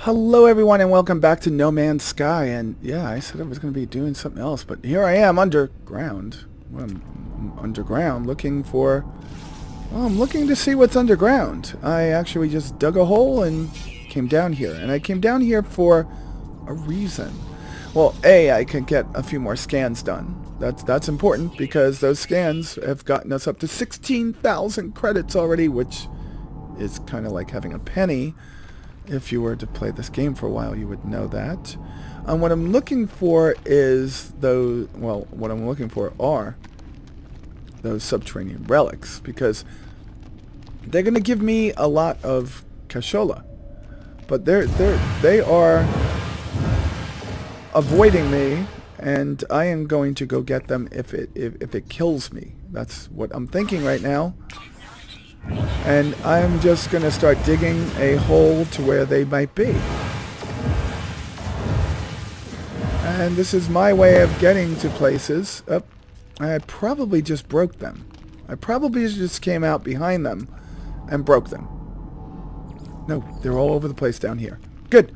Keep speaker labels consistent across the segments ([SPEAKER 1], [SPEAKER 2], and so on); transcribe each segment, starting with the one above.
[SPEAKER 1] Hello everyone and welcome back to No Man's Sky. And yeah, I said I was going to be doing something else, but here I am underground. I'm underground looking for... Well, I'm looking to see what's underground. I actually just dug a hole and came down here. And I came down here for a reason. Well, A, I can get a few more scans done. That's important because those scans have gotten us up to 16,000 credits already, which is kind of like having a penny. If you were to play this game for a while, you would know that. What I'm looking for is those, well, what I'm looking for are those subterranean relics, because they're going to give me a lot of cashola, but they are avoiding me, and I am going to go get them if it kills me. That's what I'm thinking right now. And I'm just going to start digging a hole to where they might be. And this is my way of getting to places. Oh, I probably just broke them. I probably just came out behind them and broke them. No, they're all over the place down here. Good.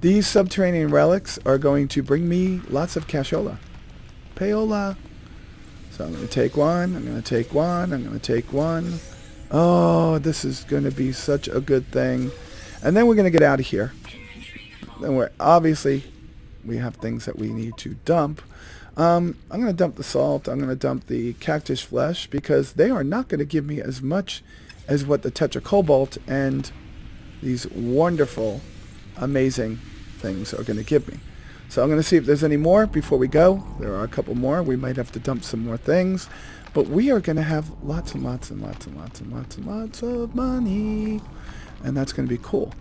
[SPEAKER 1] These subterranean relics are going to bring me lots of cashola. Payola. So I'm going to take one. I'm going to take one. I'm going to take one. Oh, this is going to be such a good thing. And then we're going to get out of here. Then we have things that we need to dump. I'm going to dump the salt. I'm going to dump the cactus flesh because they are not going to give me as much as what the tetracobalt and these wonderful, amazing things are going to give me. So I'm going to see if there's any more before we go. There are a couple more. We might have to dump some more things. But we are going to have lots and lots and lots and lots and lots and lots of money. And that's going to be cool.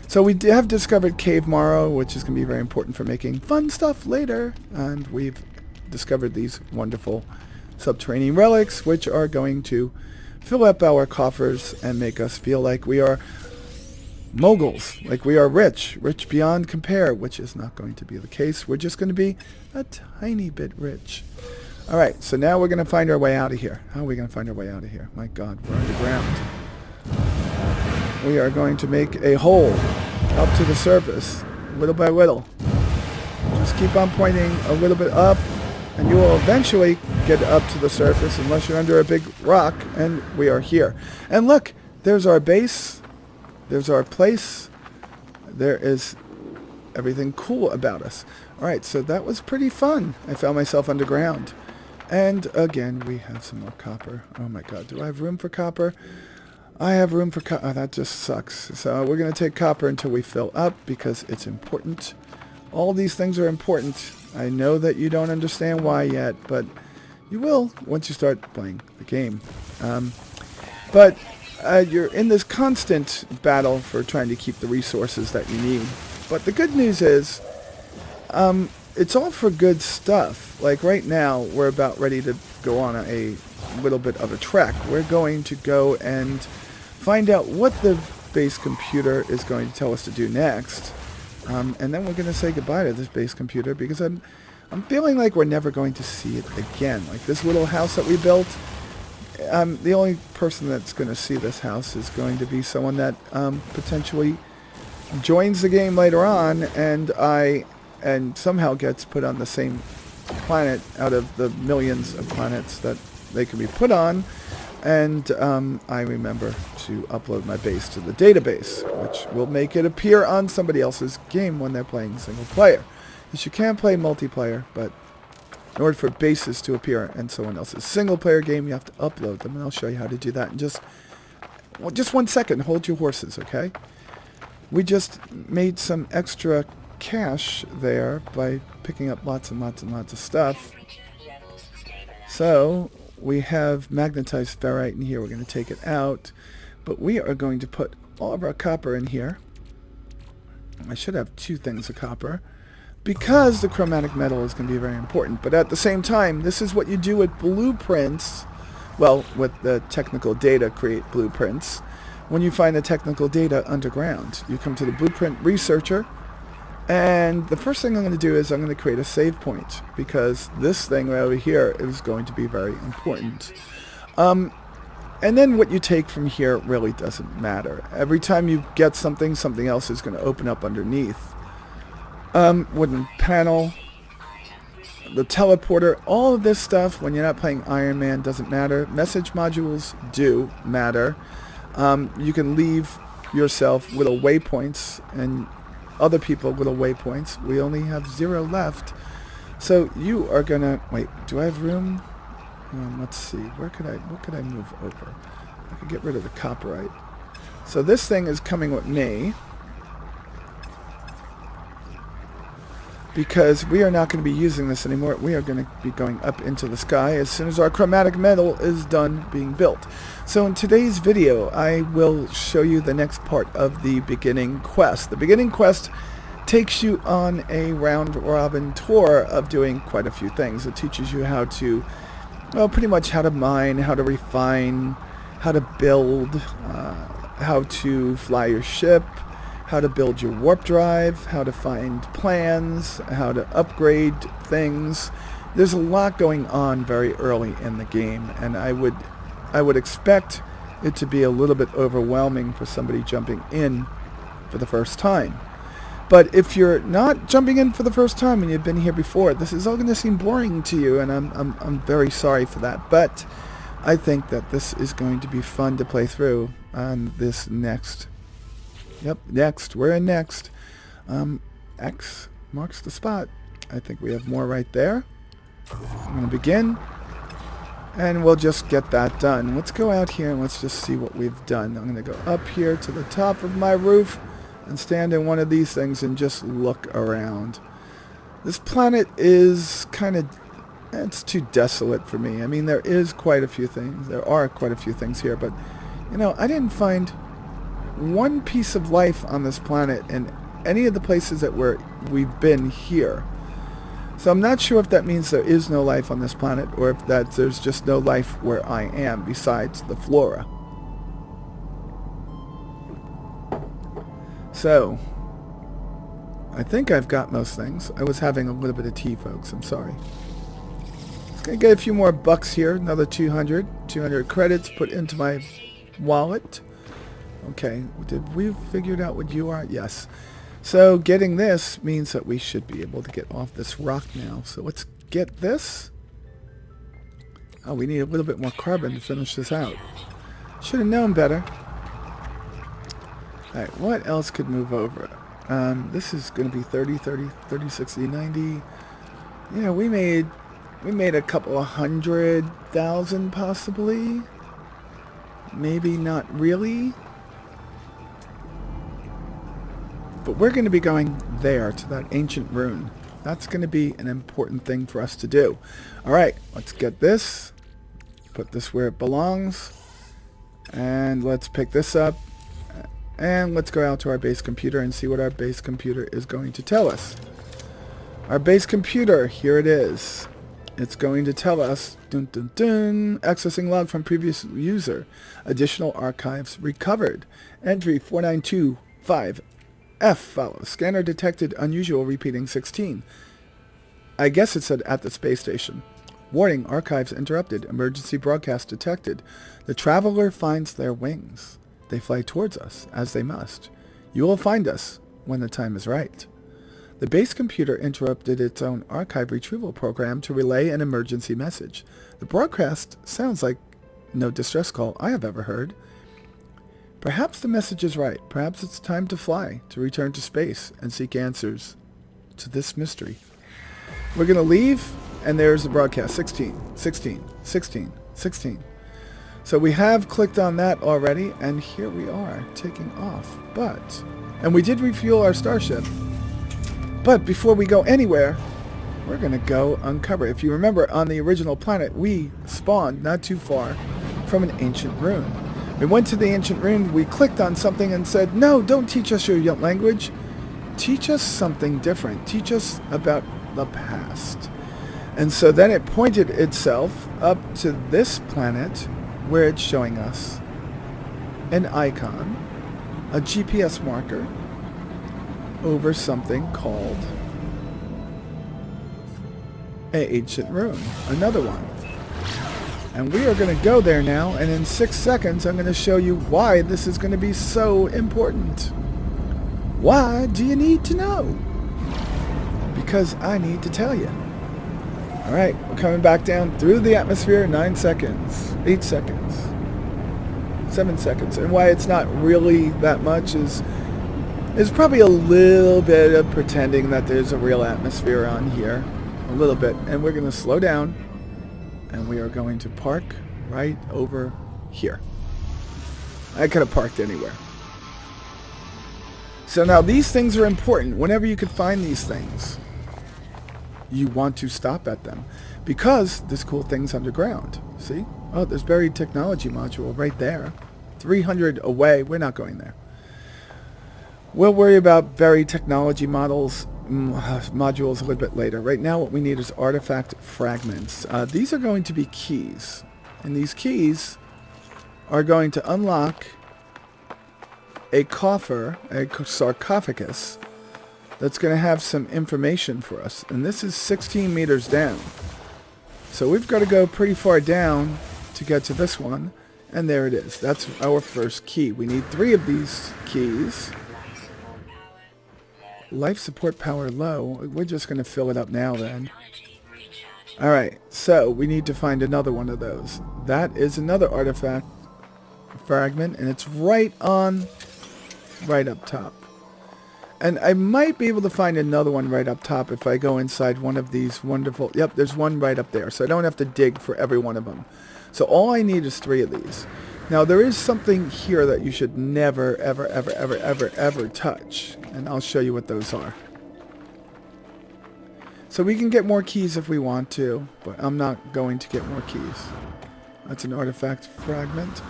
[SPEAKER 1] So we have discovered Cave Marrow, which is going to be very important for making fun stuff later. And we've discovered these wonderful subterranean relics, which are going to fill up our coffers and make us feel like we are moguls, like we are rich beyond compare, which is not going to be the case. We're just going to be a tiny bit rich. All right, so now we're going to find our way out of here. How are we going to find our way out of here? My God, we're underground. We are going to make a hole up to the surface, little by little. Just keep on pointing a little bit up, and you will eventually get up to the surface unless you're under a big rock, and we are here. And look, there's our base. There's our place. There is everything cool about us. All right, so that was pretty fun. I found myself underground. And again, we have some more copper. Oh my God, do I have room for copper? I have room for copper. Oh, that just sucks. So we're going to take copper until we fill up because it's important. All these things are important. I know that you don't understand why yet, but you will once you start playing the game. But you're in this constant battle for trying to keep the resources that you need. But the good news is, it's all for good stuff. Like right now, we're about ready to go on a little bit of a trek. We're going to go and find out what the base computer is going to tell us to do next. And then we're going to say goodbye to this base computer because I'm feeling like we're never going to see it again. Like this little house that we built, the only person that's going to see this house is going to be someone that potentially joins the game later on and somehow gets put on the same planet out of the millions of planets that they can be put on. And I remember to upload my base to the database, which will make it appear on somebody else's game when they're playing single player. Because you can play multiplayer, but in order for bases to appear in someone else's single player game, you have to upload them. And I'll show you how to do that in just 1 second. Hold your horses, okay? We just made some extra cash there by picking up lots and lots and lots of stuff. So we have magnetized ferrite in here. We're going to take it out, but we are going to put all of our copper in here. I should have 2 things of copper because the chromatic metal is going to be very important. But at the same time, this is what you do with blueprints. Well, with the technical data, create blueprints. When you find the technical data underground, you come to the blueprint researcher. And the first thing I'm going to do is I'm going to create a save point because this thing right over here is going to be very important. And then what you take from here really doesn't matter. Every time you get something, something else is going to open up underneath. Wooden panel, the teleporter, all of this stuff when you're not playing Iron Man doesn't matter. Message modules do matter. You can leave yourself little waypoints and other people little waypoints. We only have 0 left. So you are going to... Wait, do I have room? Let's see. What could I move over? I could get rid of the copyright. So this thing is coming with me, because we are not going to be using this anymore. We are going to be going up into the sky as soon as our chromatic metal is done being built. So in today's video, I will show you the next part of the beginning quest. The beginning quest takes you on a round-robin tour of doing quite a few things. It teaches you how to, well, pretty much how to mine, how to refine, how to build, how to fly your ship, how to build your warp drive, how to find plans, how to upgrade things. There's a lot going on very early in the game, and I would expect it to be a little bit overwhelming for somebody jumping in for the first time. But if you're not jumping in for the first time and you've been here before, this is all going to seem boring to you, and I'm very sorry for that. But I think that this is going to be fun to play through on this next. Yep, next. We're in next. X marks the spot. I think we have more right there. I'm going to begin, and we'll just get that done. Let's go out here and let's just see what we've done. I'm going to go up here to the top of my roof and stand in one of these things and just look around. This planet is kind of, it's too desolate for me. I mean, there is quite a few things. There are quite a few things here, but, you know, I didn't find one piece of life on this planet in any of the places that we've been here. So I'm not sure if that means there is no life on this planet, or if that there's just no life where I am besides the flora. So I think I've got most things. I was having a little bit of tea, folks. I'm sorry. Just gonna get a few more bucks here. Another 200 credits put into my wallet. Okay, did we figure out what you are? Yes. So getting this means that we should be able to get off this rock now. So let's get this. Oh, we need a little bit more carbon to finish this out. Should have known better. Alright, what else could move over? This is going to be 30, 60, 90. Yeah, we made a couple of 100,000 possibly. Maybe not really. But we're going to be going there to that ancient rune. That's going to be an important thing for us to do. Alright, let's get this. Put this where it belongs. And let's pick this up. And let's go out to our base computer and see what our base computer is going to tell us. Our base computer, here it is. It's going to tell us, accessing log from previous user. Additional archives recovered. Entry 4925F follows. Scanner detected unusual repeating 16. I guess it said at the space station. Warning, archives interrupted. Emergency broadcast detected. The traveler finds their wings. They fly towards us, as they must. You will find us when the time is right. The base computer interrupted its own archive retrieval program to relay an emergency message. The broadcast sounds like no distress call I have ever heard. Perhaps the message is right. Perhaps it's time to fly, to return to space, and seek answers to this mystery. We're going to leave, and there's the broadcast. 16, 16, 16, 16. So we have clicked on that already, and here we are, taking off. And we did refuel our starship. But before we go anywhere, we're going to go uncover. If you remember, on the original planet, we spawned not too far from an ancient rune. We went to the ancient rune, we clicked on something and said, no, don't teach us your language. Teach us something different. Teach us about the past. And so then it pointed itself up to this planet, where it's showing us an icon, a GPS marker, over something called an ancient rune. Another one. And we are going to go there now, and in 6 seconds I'm going to show you why this is going to be so important. Why do you need to know? Because I need to tell you. Alright, we're coming back down through the atmosphere. 9 seconds, 8 seconds, 7 seconds. And why it's not really that much is probably a little bit of pretending that there's a real atmosphere on here. A little bit. And we're going to slow down. And we are going to park right over here. I could have parked anywhere. So now these things are important. Whenever you could find these things, you want to stop at them. Because there's cool things underground. See? Oh, there's buried technology module right there. 300 away. We're not going there. We'll worry about buried technology modules a little bit later. Right now what we need is artifact fragments. These are going to be keys. And these keys are going to unlock a coffer, a sarcophagus, that's going to have some information for us. And this is 16 meters down. So we've got to go pretty far down to get to this one. And there it is. That's our first key. We need 3 of these keys. Life support power low. We're just going to fill it up now then. Alright, so we need to find another one of those. That is another artifact fragment, and it's right up top. And I might be able to find another one right up top if I go inside one of these wonderful... Yep, there's one right up there, so I don't have to dig for every one of them. So all I need is 3 of these. Now there is something here that you should never, ever, ever, ever, ever, ever touch. And I'll show you what those are. So we can get more keys if we want to, but I'm not going to get more keys. That's an artifact fragment.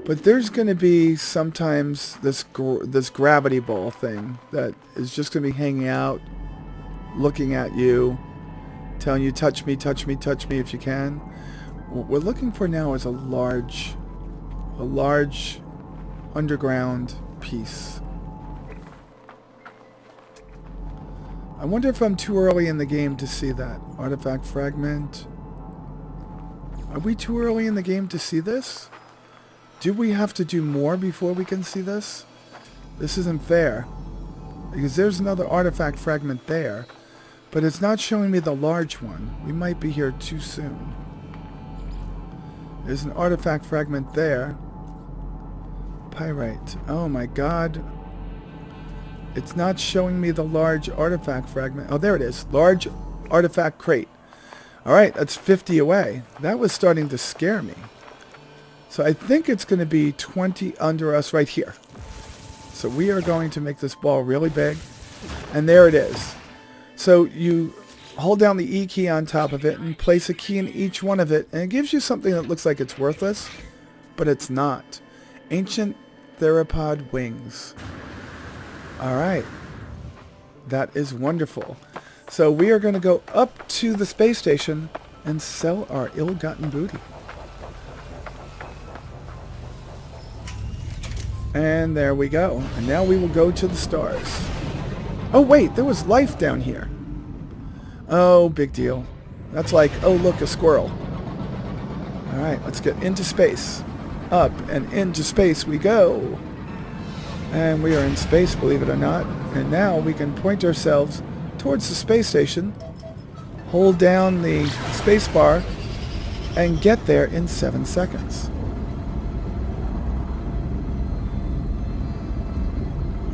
[SPEAKER 1] But there's going to be sometimes this gravity ball thing that is just going to be hanging out, looking at you, telling you touch me, touch me, touch me if you can. What we're looking for now is a large underground piece. I wonder if I'm too early in the game to see that. Artifact fragment. Are we too early in the game to see this? Do we have to do more before we can see this? This isn't fair. Because there's another artifact fragment there. But it's not showing me the large one. We might be here too soon. There's an artifact fragment there. Pyrite. Oh my god. It's not showing me the large artifact fragment. Oh, there it is. Large artifact crate. Alright, that's 50 away. That was starting to scare me. So I think it's going to be 20 under us right here. So we are going to make this ball really big. And there it is. So you hold down the E key on top of it and place a key in each one of it. And it gives you something that looks like it's worthless. But it's not. Ancient theropod wings. Alright. That is wonderful. So we are going to go up to the space station and sell our ill-gotten booty. And there we go. And now we will go to the stars. Oh wait, there was life down here. Oh, big deal. That's like, oh look, a squirrel. Alright, let's get into space. Up and into space we go. And we are in space, believe it or not. And now we can point ourselves towards the space station, hold down the space bar, and get there in 7 seconds.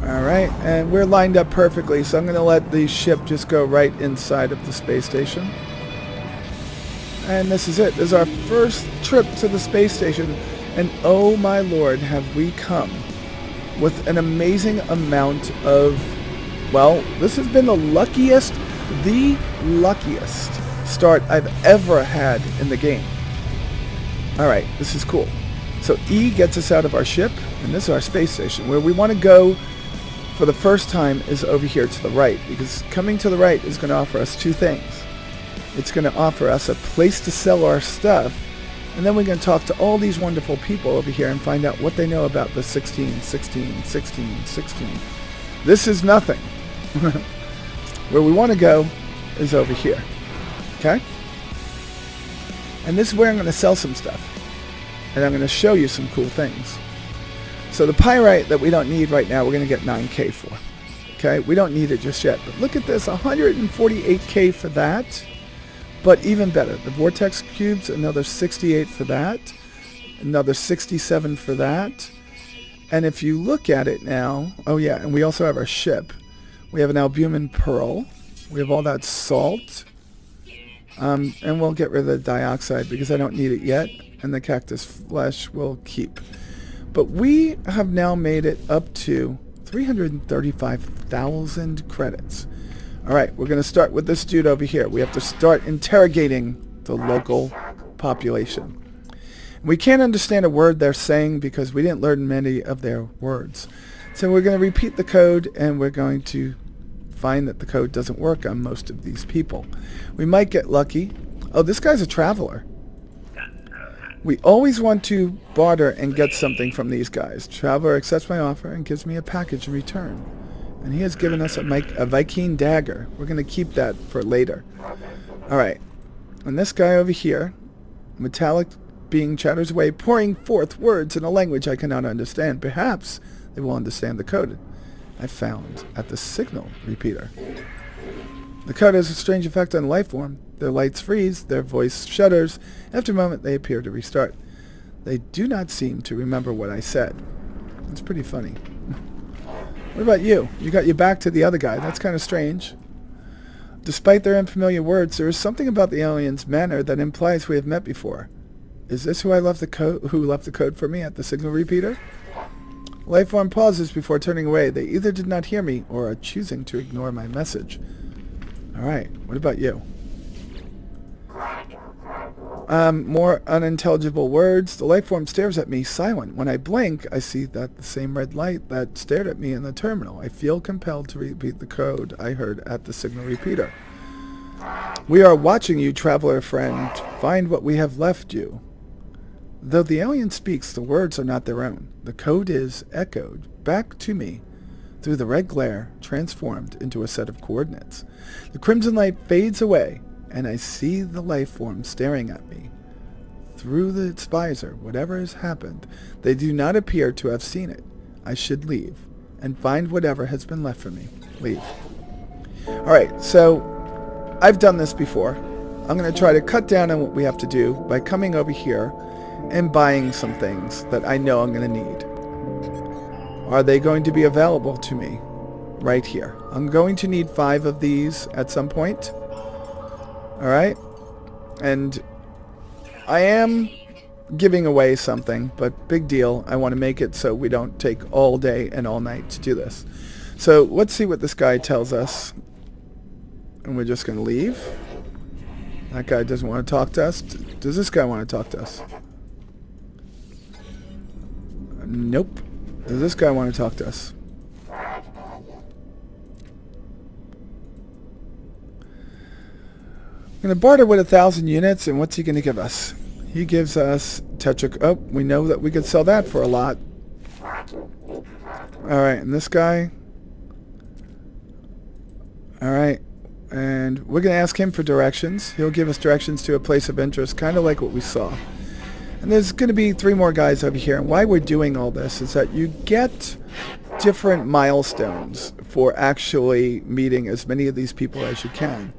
[SPEAKER 1] Alright, and we're lined up perfectly, so I'm going to let the ship just go right inside of the space station. And this is it. This is our first trip to the space station. And oh my lord, have we come with an amazing amount of, well, this has been the luckiest start I've ever had in the game. Alright, this is cool. So E gets us out of our ship, and this is our space station. Where we want to go for the first time is over here to the right, because coming to the right is going to offer us 2 things. It's going to offer us a place to sell our stuff, and then we're going to talk to all these wonderful people over here and find out what they know about the 16, 16, 16, 16. This is nothing. Where we want to go is over here. Okay? And this is where I'm going to sell some stuff. And I'm going to show you some cool things. So the pyrite that we don't need right now, we're going to get 9K for. Okay, we don't need it just yet. But look at this, 148K for that. But even better, the vortex cubes, another 68 for that. Another 67 for that. And if you look at it now, oh yeah, and we also have our ship. We have an albumin pearl. We have all that salt. And we'll get rid of the dioxide because I don't need it yet. And the cactus flesh will keep. But we have now made it up to 335,000 credits. All right, we're going to start with this dude over here. We have to start interrogating the local population. We can't understand a word they're saying because we didn't learn many of their words. So we're going to repeat the code, and we're going to find that the code doesn't work on most of these people. We might get lucky. Oh, this guy's a traveler. We always want to barter and get something from these guys. Traveler accepts my offer and gives me a package in return. And he has given us a Viking dagger. We're going to keep that for later. Alright. And this guy over here, metallic being chatters away, pouring forth words in a language I cannot understand. Perhaps they will understand the code I found at the signal repeater. The code has a strange effect on life form. Their lights freeze, their voice shudders. After a moment, they appear to restart. They do not seem to remember what I said. It's pretty funny. What about you? You got your back to the other guy. That's kind of strange. Despite their unfamiliar words, there is something about the alien's manner that implies we have met before. Is this who left the code for me at the signal repeater? Lifeform pauses before turning away. They either did not hear me or are choosing to ignore my message. Alright, what about you? More unintelligible words. The lifeform stares at me, silent. When I blink, I see that the same red light that stared at me in the terminal. I feel compelled to repeat the code I heard at the signal repeater. We are watching you, traveler friend. Find what we have left you. Though the alien speaks, the words are not their own. The code is echoed back to me through the red glare, transformed into a set of coordinates. The crimson light fades away, and I see the life form staring at me. Through its visor, whatever has happened, they do not appear to have seen it. I should leave, and find whatever has been left for me. Leave. Alright, so I've done this before. I'm going to try to cut down on what we have to do by coming over here and buying some things that I know I'm going to need. Are they going to be available to me? Right here. I'm going to need 5 of these at some point. Alright? And I am giving away something, but big deal. I want to make it so we don't take all day and all night to do this. So let's see what this guy tells us. And we're just going to leave. That guy doesn't want to talk to us. Does this guy want to talk to us? Nope. Does this guy want to talk to us? I'm going to barter with 1,000 units, and what's he going to give us? He gives us Tetra... Oh, we know that we could sell that for a lot. Alright, and this guy... Alright, and we're going to ask him for directions. He'll give us directions to a place of interest, kind of like what we saw. And there's going to be 3 more guys over here. And why we're doing all this is that you get different milestones for actually meeting as many of these people as you can.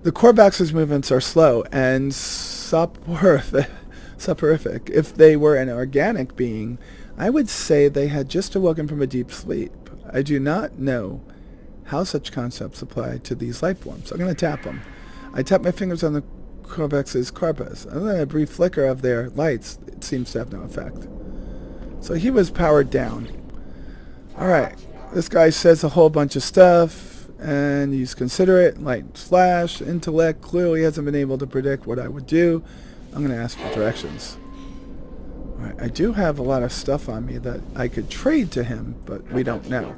[SPEAKER 1] The Corvax's movements are slow and soporific. If they were an organic being, I would say they had just awoken from a deep sleep. I do not know how such concepts apply to these life forms. I'm going to tap them. I tap my fingers on the Corvax's carpus. Other than a brief flicker of their lights, it seems to have no effect. So he was powered down. Alright, this guy says a whole bunch of stuff, and he's considerate, light flash, intellect, clearly hasn't been able to predict what I would do. I'm going to ask for directions. Alright, I do have a lot of stuff on me that I could trade to him, but we don't know.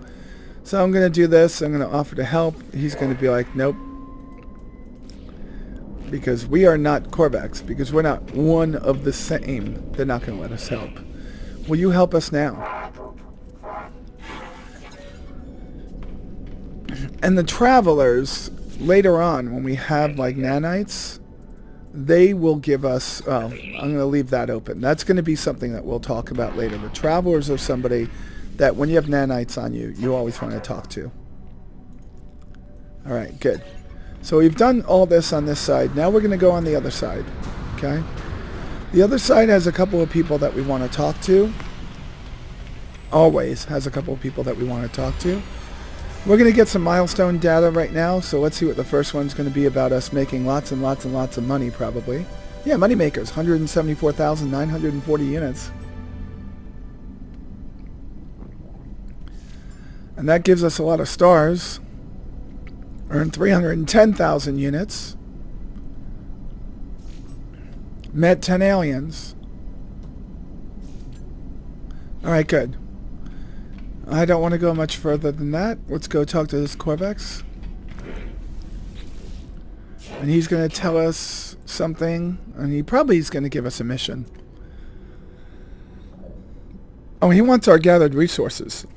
[SPEAKER 1] So I'm going to do this, I'm going to offer to help. He's going to be like, nope. Because we are not Corvax, because we're not one of the same, they're not going to let us help. Will you help us now? And the travelers, later on, when we have like nanites, they will give us, I'm going to leave that open. That's going to be something that we'll talk about later. The travelers are somebody that when you have nanites on you, you always want to talk to. All right, good. So we've done all this on this side. Now we're going to go on the other side, okay? The other side has a couple of people that we want to talk to. Always has a couple of people that we want to talk to. We're going to get some milestone data right now, so let's see what the first one's going to be about us making lots and lots and lots of money, probably. Yeah, money makers, 174,940 units. And that gives us a lot of stars. Earned 310,000 units. Met 10 aliens. Alright, good. I don't want to go much further than that. Let's go talk to this Corvex. And he's going to tell us something. And he probably is going to give us a mission. Oh, he wants our gathered resources.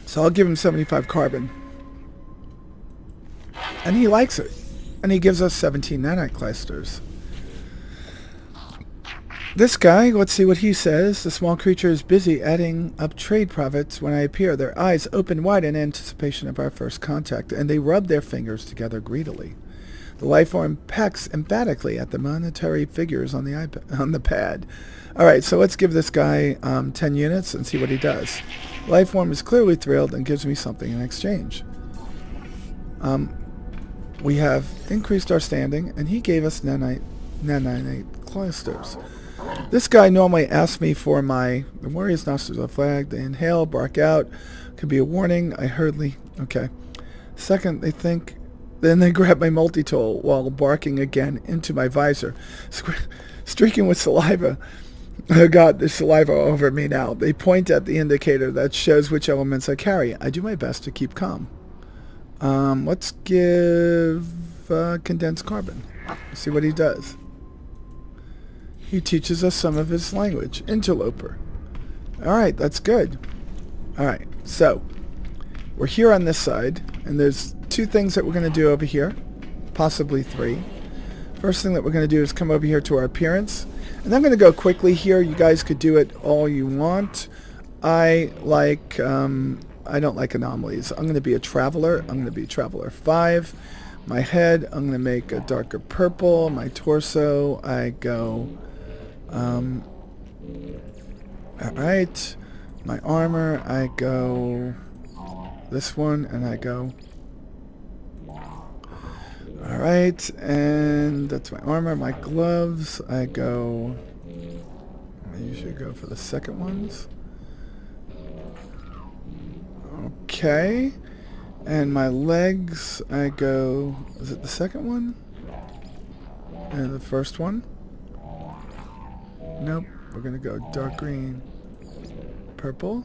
[SPEAKER 1] So I'll give him 75 carbon. And he likes it. And he gives us 17 nanite clusters. This guy, let's see what he says. The small creature is busy adding up trade profits when I appear. Their eyes open wide in anticipation of our first contact, and they rub their fingers together greedily. The life form pecks emphatically at the monetary figures on the pad. All right, so let's give this guy 10 units and see what he does. Life form is clearly thrilled and gives me something in exchange. We have increased our standing, and he gave us nanite clusters. This guy normally asks me for the warrior's nostrils are flagged. They inhale, bark out. Could be a warning. I hurriedly. Okay. Second, then they grab my multi-tool while barking again into my visor, streaking with saliva. Oh God, there's saliva all over me now. They point at the indicator that shows which elements I carry. I do my best to keep calm. Let's give condensed carbon. See what he does. He teaches us some of his language. Interloper. Alright, that's good. Alright, so we're here on this side, and there's two things that we're going to do over here. Possibly three. First thing that we're going to do is come over here to our appearance. And I'm going to go quickly here. You guys could do it all you want. I don't like anomalies. I'm going to be a traveler. I'm going to be traveler 5. My head, I'm going to make a darker purple. My torso, I go... alright. My armor, I go... this one, and I go... alright, and that's my armor. My gloves, I go... I usually go for the second ones. Okay. And my legs, I go... is it the second one? And the first one? Nope. We're going to go dark green, purple.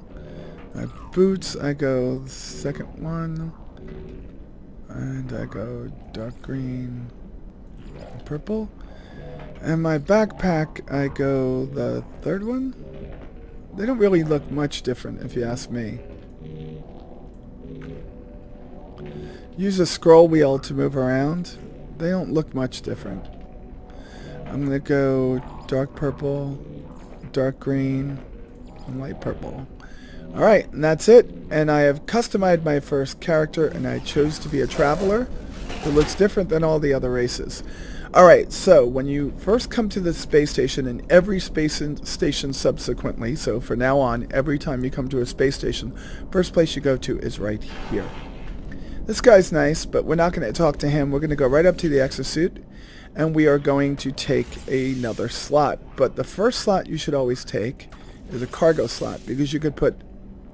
[SPEAKER 1] My boots, I go the second one. And I go dark green, purple. And my backpack, I go the third one. They don't really look much different, if you ask me. Use a scroll wheel to move around. They don't look much different. I'm going to go dark purple, dark green, and light purple. Alright, and that's it. And I have customized my first character, and I chose to be a traveler who looks different than all the other races. Alright, so when you first come to the space station, and every space station subsequently, so for now on, every time you come to a space station, first place you go to is right here. This guy's nice, but we're not going to talk to him. We're going to go right up to the exosuit, and we are going to take another slot. But the first slot you should always take is a cargo slot, because you could put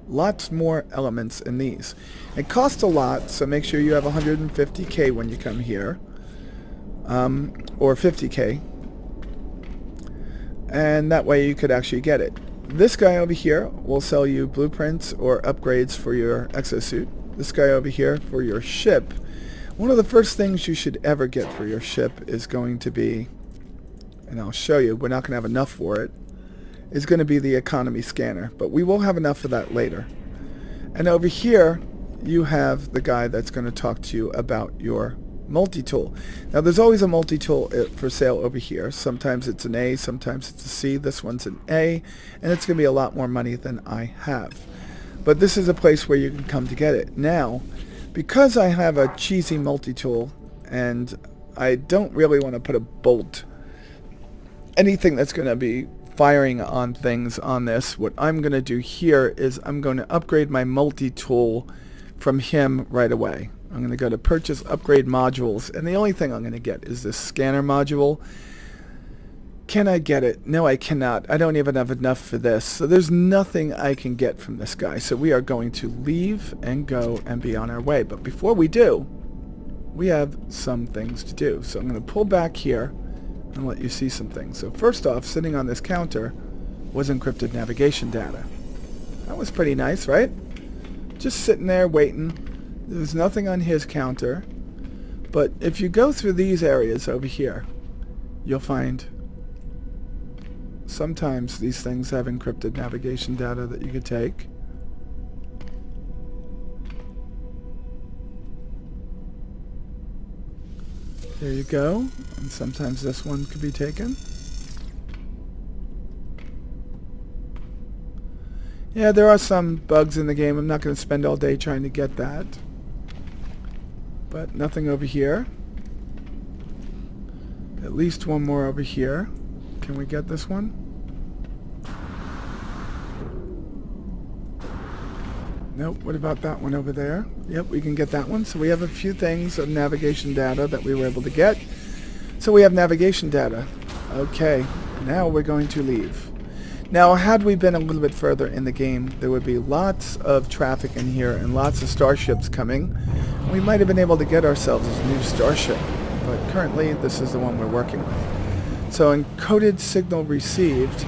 [SPEAKER 1] lots more elements in these. It costs a lot, so make sure you have 150k when you come here, or 50k, and that way you could actually get it. This guy over here will sell you blueprints or upgrades for your exosuit. This guy over here for your ship. One of the first things you should ever get for your ship is going to be, and I'll show you, we're not going to have enough for it, is going to be the economy scanner, but we will have enough for that later. And over here you have the guy that's going to talk to you about your multi-tool. Now there's always a multi-tool for sale over here. Sometimes it's an A, sometimes it's a C. This one's an A, and it's going to be a lot more money than I have. But this is a place where you can come to get it. Now, because I have a cheesy multi-tool, and I don't really want to put a bolt, anything that's going to be firing on things on this, what I'm going to do here is I'm going to upgrade my multi-tool from him right away. I'm going to go to purchase upgrade modules, and the only thing I'm going to get is this scanner module. Can I get it? No, I cannot. I don't even have enough for this. So there's nothing I can get from this guy. So we are going to leave and go and be on our way. But before we do, we have some things to do. So I'm going to pull back here and let you see some things. So first off, sitting on this counter was encrypted navigation data. That was pretty nice, right? Just sitting there waiting. There's nothing on his counter. But if you go through these areas over here, you'll find sometimes these things have encrypted navigation data that you could take. There you go. And sometimes this one could be taken. Yeah, there are some bugs in the game. I'm not going to spend all day trying to get that. But nothing over here. At least one more over here. Can we get this one? Nope. What about that one over there? Yep, we can get that one. So we have a few things of navigation data that we were able to get. So we have navigation data. Okay, now we're going to leave. Now, had we been a little bit further in the game, there would be lots of traffic in here and lots of starships coming. We might have been able to get ourselves a new starship, but currently this is the one we're working with. So encoded signal received,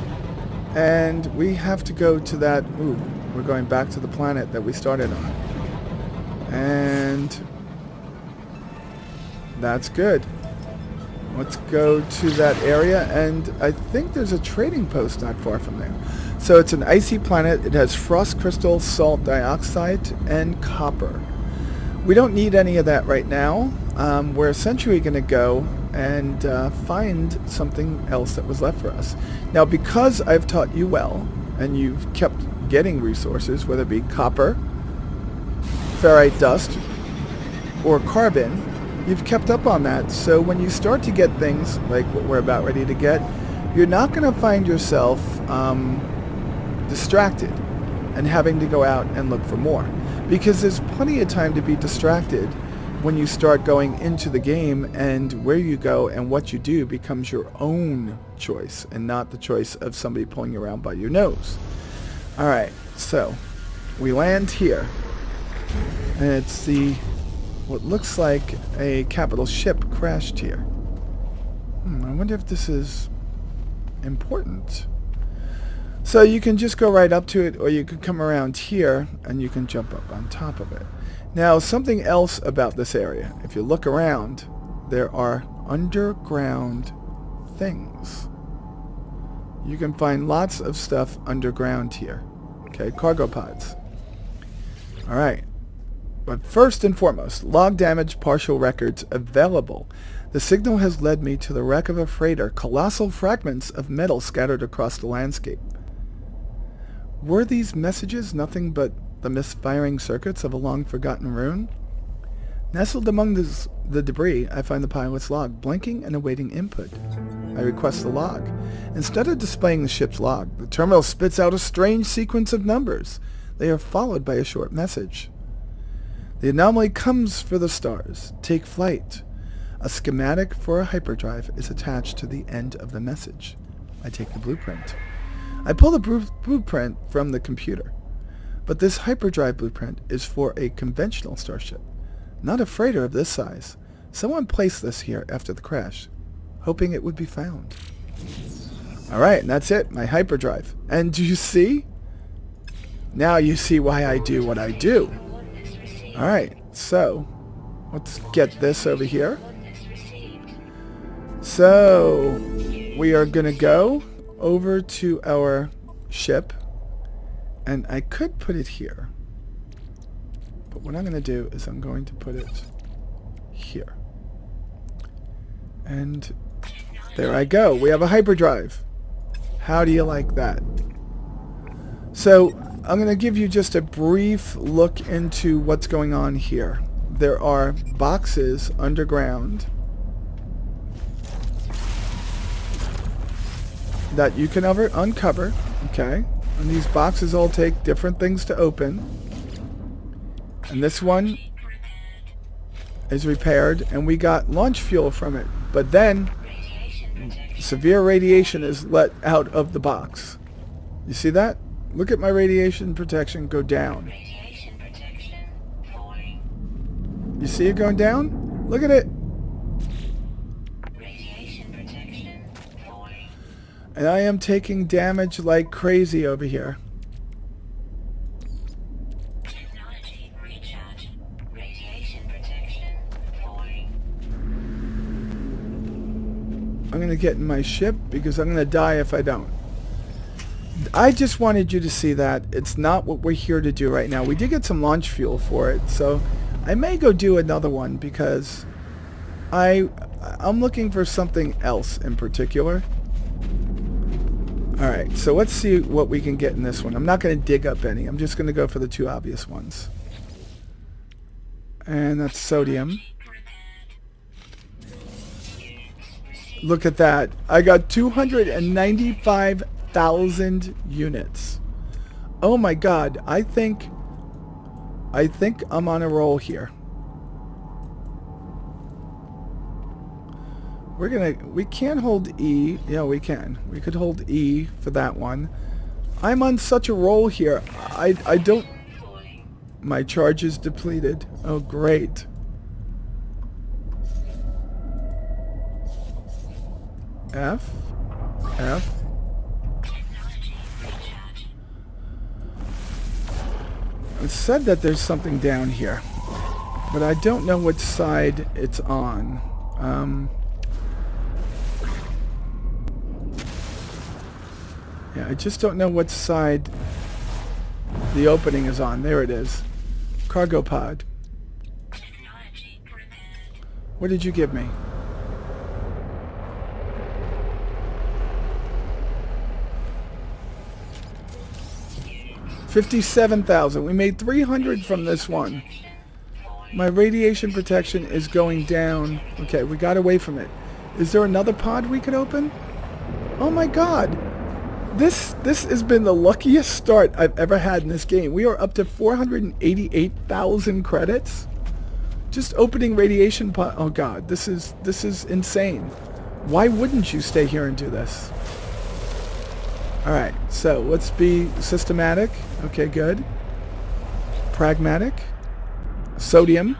[SPEAKER 1] and we have to go to that, we're going back to the planet that we started on. And that's good. Let's go to that area, and I think there's a trading post not far from there. So it's an icy planet. It has frost crystal, salt dioxide, and copper. We don't need any of that right now. We're essentially going to go and find something else that was left for us. Now, because I've taught you well, and you've kept getting resources, whether it be copper, ferrite dust, or carbon, you've kept up on that. So when you start to get things like what we're about ready to get, you're not going to find yourself distracted and having to go out and look for more, because there's plenty of time to be distracted when you start going into the game, and where you go and what you do becomes your own choice and not the choice of somebody pulling you around by your nose. Alright, so we land here, and it's what looks like a capital ship crashed here. I wonder if this is important. So you can just go right up to it, or you could come around here and you can jump up on top of it. Now, something else about this area. If you look around, there are underground things. You can find lots of stuff underground here. Okay, cargo pods. Alright. But first and foremost, log damage partial records available. The signal has led me to the wreck of a freighter, colossal fragments of metal scattered across the landscape. Were these messages nothing but the misfiring circuits of a long-forgotten rune? Nestled among the debris, I find the pilot's log, blinking and awaiting input. I request the log. Instead of displaying the ship's log, the terminal spits out a strange sequence of numbers. They are followed by a short message. The anomaly comes for the stars. Take flight. A schematic for a hyperdrive is attached to the end of the message. I take the blueprint. I pull the blueprint from the computer. But this hyperdrive blueprint is for a conventional starship, not a freighter of this size. Someone placed this here after the crash, hoping it would be found. Alright, and that's it, my hyperdrive. And do you see? Now you see why I do what I do. Alright, so let's get this over here. So we are going to go over to our ship, and I could put it here, but what I'm going to do is I'm going to put it here. And there I go. We have a hyperdrive. How do you like that? So I'm going to give you just a brief look into what's going on here. There are boxes underground that you can uncover. Okay. And these boxes all take different things to open. And this one is repaired, and we got launch fuel from it. But then severe radiation is let out of the box. You see that? Look at my radiation protection go down. You see it going down? Look at it. And I am taking damage like crazy over here. I'm going to get in my ship because I'm going to die if I don't. I just wanted you to see that. It's not what we're here to do right now. We did get some launch fuel for it, so I may go do another one because I'm looking for something else in particular. Alright, so let's see what we can get in this one. I'm not going to dig up any. I'm just going to go for the two obvious ones. And that's sodium. Look at that. I got 295,000 units. Oh my god. I think I'm on a roll here. We can't hold E. Yeah, we can. We could hold E for that one. I'm on such a roll here. I don't... My charge is depleted. Oh, great. F. It said that there's something down here, but I don't know which side it's on. Yeah, I just don't know what side the opening is on. There it is. Cargo pod. What did you give me? $57,000. We made 300 from this one. My radiation protection is going down. Okay, we got away from it. Is there another pod we could open? Oh my god. This has been the luckiest start I've ever had in this game. We are up to 488,000 credits. Just opening radiation pod. Oh god, this is insane. Why wouldn't you stay here and do this? Alright, so let's be systematic. Okay, good. Pragmatic. Sodium.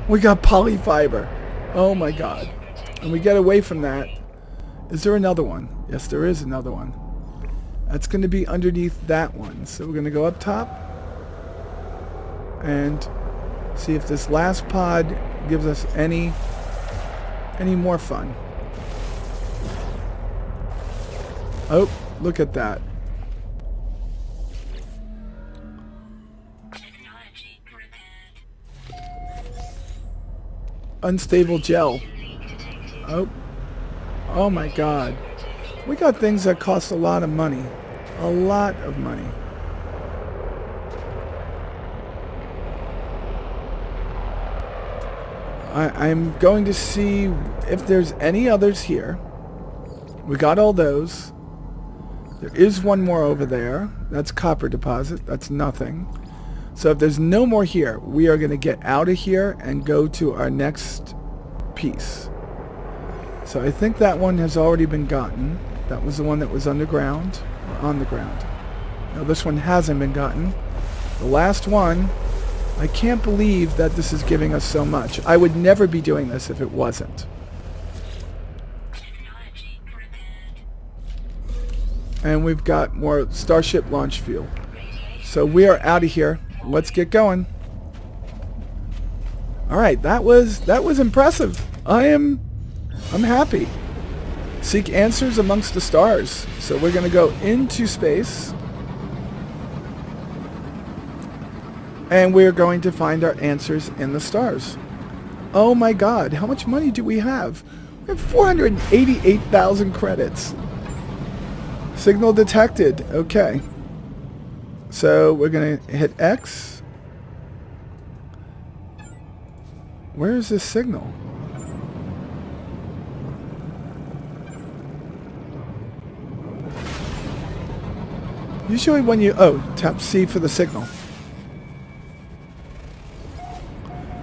[SPEAKER 1] We got polyfiber. Oh my god. And we get away from that. Is there another one? Yes, there is another one. That's going to be underneath that one. So we're going to go up top and see if this last pod gives us any more fun. Oh, look at that. Unstable gel. Oh my god. We got things that cost a lot of money. A lot of money. I'm going to see if there's any others here. We got all those. There is one more over there. That's copper deposit. That's nothing. So if there's no more here, we are going to get out of here and go to our next piece. So I think that one has already been gotten. That was the one that was underground or on the ground. No, this one hasn't been gotten. The last one, I can't believe that this is giving us so much. I would never be doing this if it wasn't. And we've got more Starship launch fuel. So we are out of here. Let's get going. Alright, that was impressive. I'm happy. Seek answers amongst the stars. So we're going to go into space. And we're going to find our answers in the stars. Oh my god, how much money do we have? We have 488,000 credits. Signal detected. Okay. So we're going to hit X. Where is this signal? Usually when you... Oh, tap C for the signal.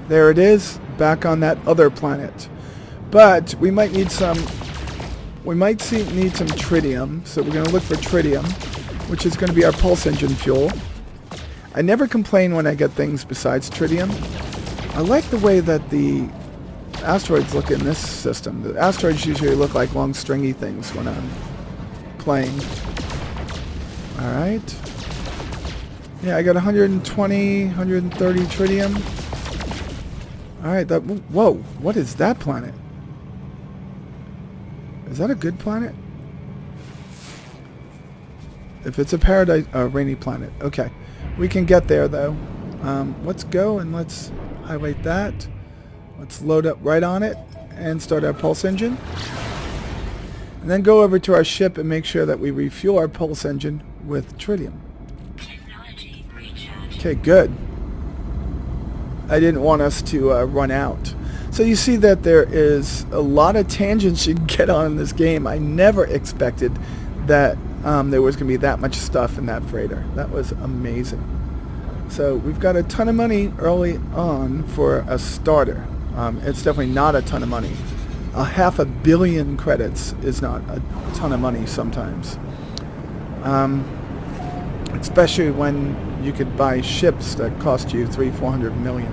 [SPEAKER 1] There it is. Back on that other planet. But we might need some... We might need some tritium. So we're going to look for tritium, which is going to be our pulse engine fuel. I never complain when I get things besides tritium. I like the way that the asteroids look in this system. The asteroids usually look like long stringy things when I'm playing. Alright. Yeah, I got 120, 130 tritium. Alright, that... Whoa, what is that planet? Is that a good planet? If it's a paradise... rainy planet. Okay. We can get there, though. Let's go and let's highlight that. Let's load up right on it and start our pulse engine. And then go over to our ship and make sure that we refuel our pulse engine with tritium. Okay, good. I didn't want us to run out. So you see that there is a lot of tangents you can get on in this game. I never expected that there was going to be that much stuff in that freighter. That was amazing. So we've got a ton of money early on for a starter. It's definitely not a ton of money. 500 million credits is not a ton of money sometimes. Especially when you could buy ships that cost you 300-400 million.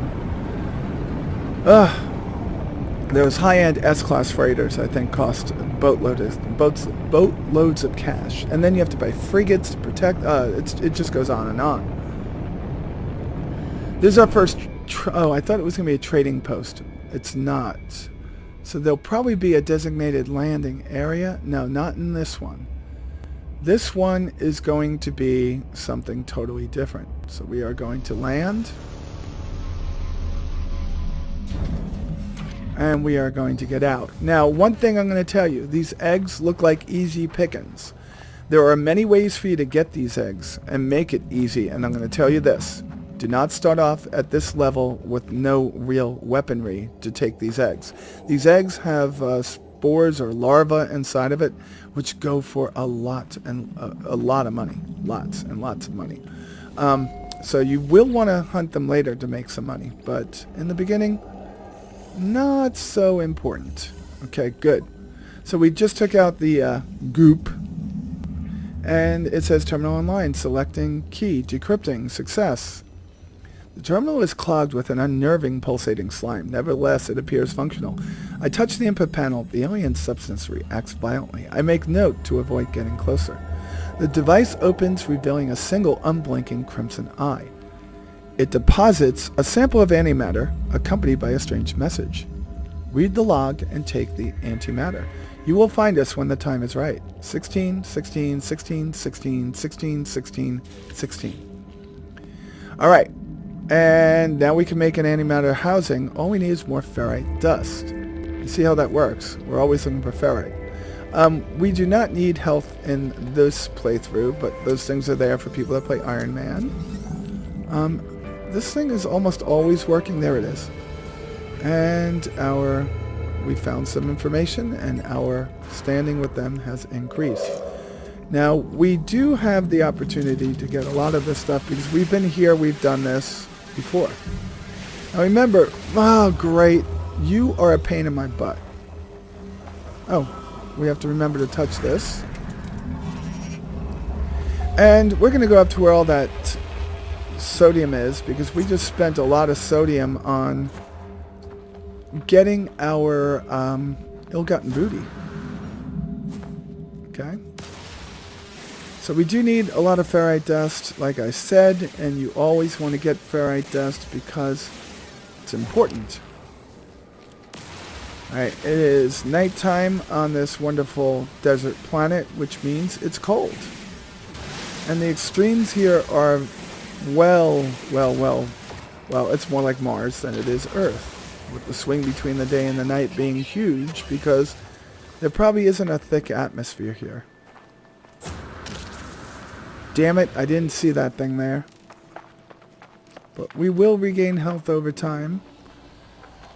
[SPEAKER 1] Those high-end S-class freighters, I think, cost boatloads of cash. And then you have to buy frigates to protect... it just goes on and on. This is our first... oh, I thought it was going to be a trading post. It's not. So there'll probably be a designated landing area. No, not in this one. This one is going to be something totally different. So we are going to land. And we are going to get out. Now, one thing I'm going to tell you. These eggs look like easy pickings. There are many ways for you to get these eggs and make it easy. And I'm going to tell you this. Do not start off at this level with no real weaponry to take these eggs. These eggs have spores or larvae inside of it, which go for a lot of money. Lots and lots of money. So you will want to hunt them later to make some money. But in the beginning... not so important. Okay, good. So we just took out the goop. And it says terminal online. Selecting key. Decrypting. Success. The terminal is clogged with an unnerving pulsating slime. Nevertheless, it appears functional. I touch the input panel. The alien substance reacts violently. I make note to avoid getting closer. The device opens, revealing a single unblinking crimson eye. It deposits a sample of antimatter accompanied by a strange message. Read the log and take the antimatter. You will find us when the time is right. 16, 16, 16, 16, 16, 16, 16. All right. And now we can make an antimatter housing. All we need is more ferrite dust. You see how that works? We're always looking for ferrite. We do not need health in this playthrough, but those things are there for people that play Iron Man. This thing is almost always working. There it is. And we found some information, and our standing with them has increased. Now, we do have the opportunity to get a lot of this stuff because we've been here, we've done this before. Now remember, oh great, you are a pain in my butt. Oh, we have to remember to touch this. And we're going to go up to where all that sodium is, because we just spent a lot of sodium on getting our ill-gotten booty. Okay? So we do need a lot of ferrite dust, like I said, and you always want to get ferrite dust because it's important. Alright, it is nighttime on this wonderful desert planet, which means it's cold. And the extremes here are well, it's more like Mars than it is Earth. with the swing between the day and the night being huge, because there probably isn't a thick atmosphere here. Damn it, I didn't see that thing there. But we will regain health over time.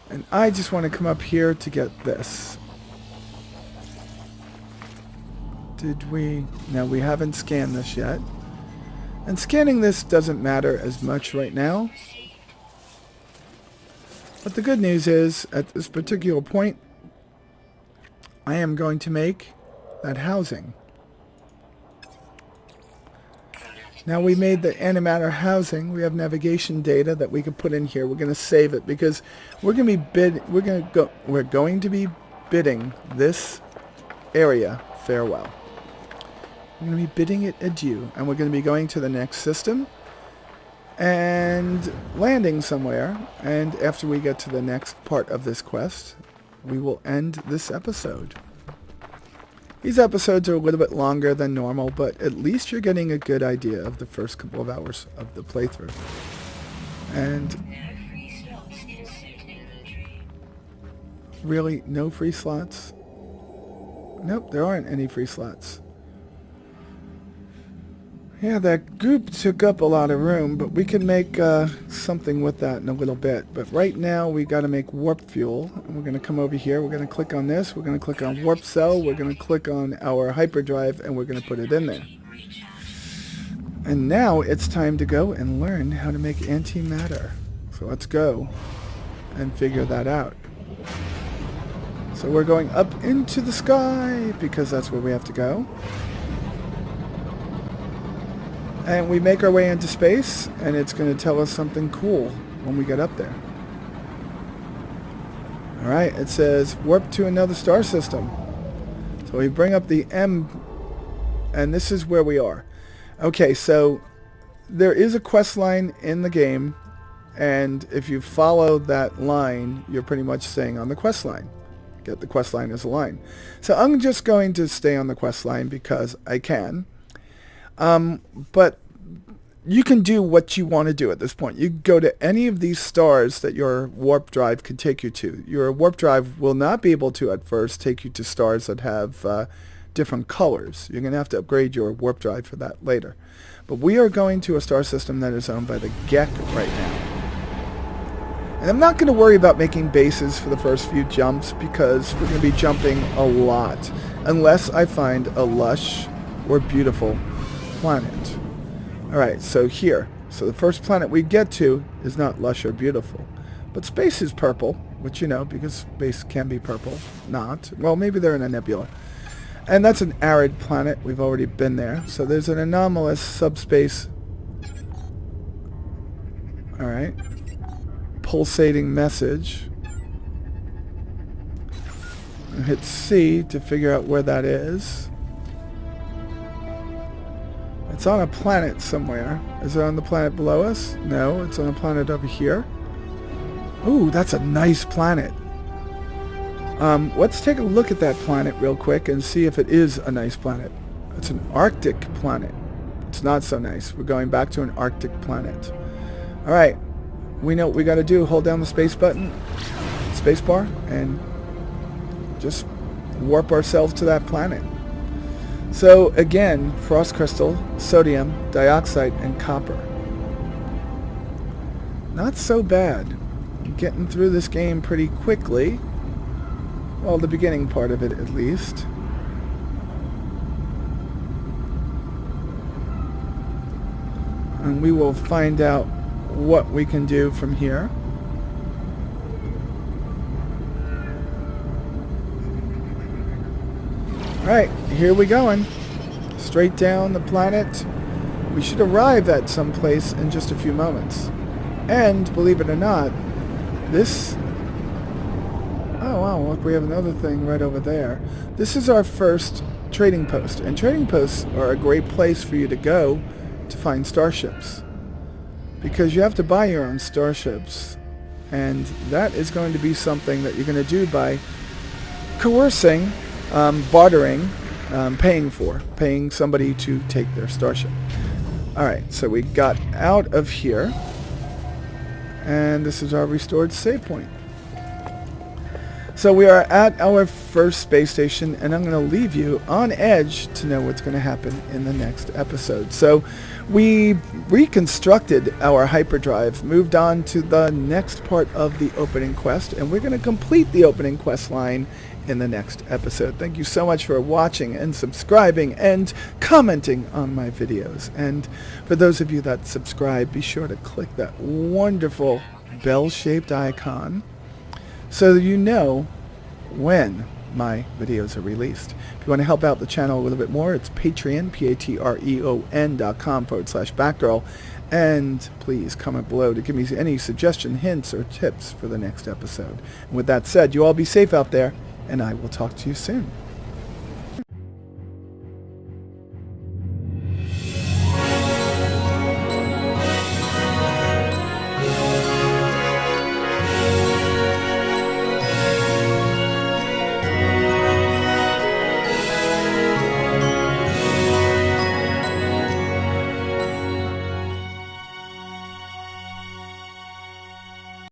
[SPEAKER 1] And I just want to come up here to get this. Did we? No, we haven't scanned this yet. And scanning this doesn't matter as much right now. But the good news is, at this particular point, I am going to make that housing. Now we made the antimatter housing. We have navigation data that we can put in here. We're going to save it because we're going to be bidding this area farewell. We're going to be bidding it adieu, and we're going to be going to the next system and landing somewhere. And after we get to the next part of this quest, we will end this episode. These episodes are a little bit longer than normal, but at least you're getting a good idea of the first couple of hours of the playthrough. And really, no free slots? Nope, there aren't any free slots. Yeah, that goop took up a lot of room, but we can make something with that in a little bit. But right now, we got to make warp fuel. And we're going to come over here. We're going to click on this. We're going to click on warp cell. We're going to click on our hyperdrive, and we're going to put it in there. And now it's time to go and learn how to make antimatter. So let's go and figure that out. So we're going up into the sky because that's where we have to go. And we make our way into space, and it's going to tell us something cool when we get up there. Alright, it says warp to another star system. So we bring up the M, and this is where we are. Okay, so there is a quest line in the game, and if you follow that line, you're pretty much staying on the quest line. Get the quest line as a line. So I'm just going to stay on the quest line because I can. But you can do what you want to do at this point. You go to any of these stars that your warp drive can take you to. Your warp drive will not be able to at first take you to stars that have different colors. You're going to have to upgrade your warp drive for that later. But we are going to a star system that is owned by the Gek right now. And I'm not going to worry about making bases for the first few jumps because we're going to be jumping a lot unless I find a lush or beautiful planet. Alright, so here. So the first planet we get to is not lush or beautiful. But space is purple, which you know, because space can be purple. Not. Well, maybe they're in a nebula. And that's an arid planet. We've already been there. So there's an anomalous subspace. Alright. Pulsating message. And hit C to figure out where that is. It's on a planet somewhere. Is it on the planet below us? No, it's on a planet over here. Ooh, that's a nice planet. Let's take a look at that planet real quick and see if it is a nice planet. It's an Arctic planet. It's not so nice. We're going back to an Arctic planet. Alright, we know what we got to do. Hold down the space button, space bar, and just warp ourselves to that planet. So again, frost crystal, sodium, dioxide, and copper. Not so bad. I'm getting through this game pretty quickly. Well, the beginning part of it at least. And we will find out what we can do from here. Alright, here we going. Straight down the planet. We should arrive at some place in just a few moments. And, believe it or not, this... Oh wow, look, we have another thing right over there. This is our first trading post. And trading posts are a great place for you to go to find starships. Because you have to buy your own starships. And that is going to be something that you're going to do by coercing... bartering, paying somebody to take their starship. Alright, so we got out of here. And this is our restored save point. So we are at our first space station, and I'm going to leave you on edge to know what's going to happen in the next episode. So we reconstructed our hyperdrive, moved on to the next part of the opening quest, and we're going to complete the opening quest line in the next episode. Thank you so much for watching and subscribing and commenting on my videos. And for those of you that subscribe, be sure to click that wonderful bell-shaped icon so that you know when my videos are released. If you want to help out the channel a little bit more, it's Patreon, patreon.com/Batgirl. And please comment below to give me any suggestion, hints, or tips for the next episode. And with that said, you all be safe out there, and I will talk to you soon.